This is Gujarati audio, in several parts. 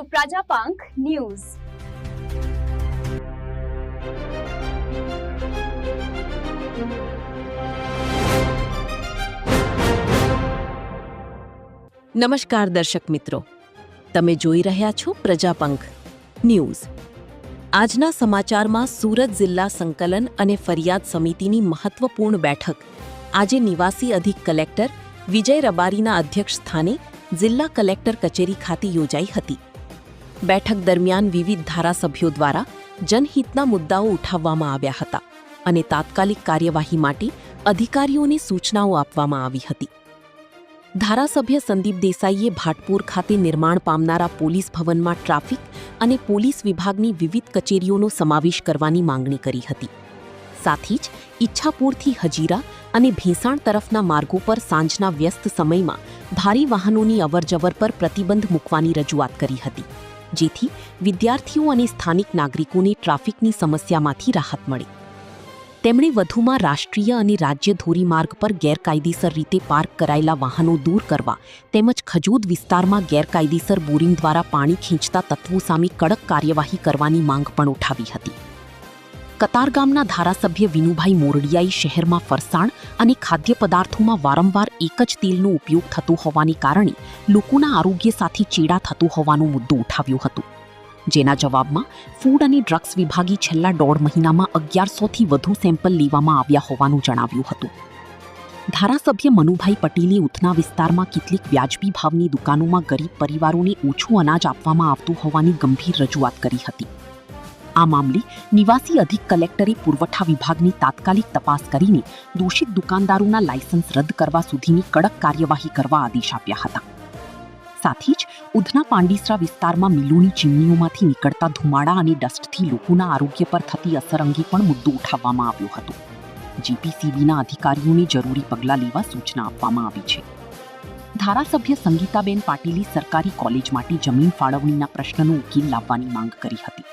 to Prajapank News. નમસ્કાર દર્શક મિત્રો, તમે જોઈ રહ્યા છો પ્રજાપંખ ન્યૂઝ. આજના સમાચારમાં સુરત જિલ્લા સંકલન અને ફરિયાદ સમિતિની મહત્વપૂર્ણ બેઠક આજે નિવાસી અધિક કલેક્ટર વિજય રબારીના અધ્યક્ષ સ્થાને જિલ્લા કલેક્ટર કચેરી ખાતે યોજાઈ હતી. બેઠક દરમિયાન વિવિધ ધારાસભ્યો દ્વારા જનહિતના મુદ્દાઓ ઉઠાવવામાં આવ્યા હતા અને તાત્કાલિક કાર્યવાહી માટે અધિકારીઓને સૂચનાઓ આપવામાં આવી હતી. ધારાસભ્ય સંદીપ દેસાઈએ ભાટપુર ખાતે નિર્માણ પામનારા પોલીસ ભવનમાં ટ્રાફિક અને પોલીસ વિભાગની વિવિધ કચેરીઓનો સમાવેશ કરવાની માંગણી કરી હતી. સાથે જ ઈચ્છાપુરથી હજીરા અને ભેંસાણ તરફના માર્ગો પર સાંજના વ્યસ્ત સમયમાં ભારે વાહનોની અવરજવર પર પ્રતિબંધ મૂકવાની રજૂઆત કરી હતી, જેથી વિદ્યાર્થીઓ અને સ્થાનિક નાગરિકોને ટ્રાફિકની સમસ્યામાંથી રાહત મળે. તેમણે વધુમાં રાષ્ટ્રીય અને રાજ્ય ધોરીમાર્ગ પર ગેરકાયદેસર રીતે પાર્ક કરાયેલા વાહનો દૂર કરવા તેમજ ખજૂદ વિસ્તારમાં ગેરકાયદેસર બોરિંગ દ્વારા પાણી ખેંચતા તત્વો સામે કડક કાર્યવાહી કરવાની માંગ પણ ઉઠાવી હતી. કતારગામના ધારાસભ્ય વિનુભાઈ મોરડિયાએ શહેરમાં ફરસાણ અને ખાદ્ય પદાર્થોમાં વારંવાર એક જ તેલનો ઉપયોગ થતો હોવાને કારણે લોકોના આરોગ્ય સાથે ચેડા થતો હોવાનો મુદ્દો ઉઠાવ્યો હતો. જેના જવાબમાં ફૂડ અને ડ્રગ્સ વિભાગે છેલ્લા 1.5 મહિનામાં 1100થી વધુ સેમ્પલ લેવામાં આવ્યા હોવાનું જણાવ્યું હતું. ધારાસભ્ય મનુભાઈ પટેલે ઉધના વિસ્તારમાં કેટલીક વ્યાજબી ભાવની દુકાનોમાં ગરીબ પરિવારોને ઓછું અનાજ આપવામાં આવતું હોવાની ગંભીર રજૂઆત કરી હતી. આ મામલે નિવાસી અધિક કલેક્ટરે પુરવઠા વિભાગની તાત્કાલિક તપાસ કરીને દોષિત દુકાનદારોના લાયસન્સ રદ કરવા સુધીની કડક કાર્યવાહી કરવા આદેશ આપ્યા હતા. સાથે જ ઉધના પાંડીસરા વિસ્તારમાં મિલોની ચીમનીઓમાંથી નીકળતા ધુમાડા અને ડસ્ટથી લોકોના આરોગ્ય પર થતી અસર અંગે પણ મુદ્દો ઉઠાવવામાં આવ્યો હતો. જીપીસીબીના અધિકારીઓને જરૂરી પગલાં લેવા સૂચના આપવામાં આવી છે. ધારાસભ્ય સંગીતાબેન પાટીલે સરકારી કોલેજ માટે જમીન ફાળવણીના પ્રશ્નનો ઉકેલ લાવવાની માંગ કરી હતી,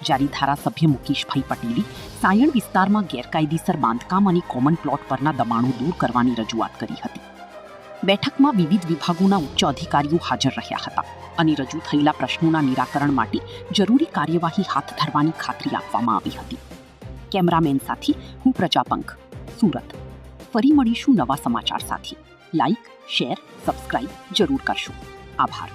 જ્યારે ધારાસભ્ય મુકેશભાઈ પટેલે સાયણ વિસ્તારમાં ગેરકાયદેસર બાંધકામ અને કોમન પ્લોટ પરના દબાણો દૂર કરવાની રજૂઆત કરી હતી. બેઠકમાં વિવિધ વિભાગોના ઉચ્ચ અધિકારીઓ હાજર રહ્યા હતા અને રજૂ થયેલા પ્રશ્નોના નિરાકરણ માટે જરૂરી કાર્યવાહી હાથ ધરવાની ખાતરી આપવામાં આવી હતી. કેમેરામેન સાથે હું પ્રજાપંખ, સુરત. ફરી મળીશું નવા સમાચાર સાથે. લાઇક, શેર, સબસ્ક્રાઇબ જરૂર કરશો. આભાર.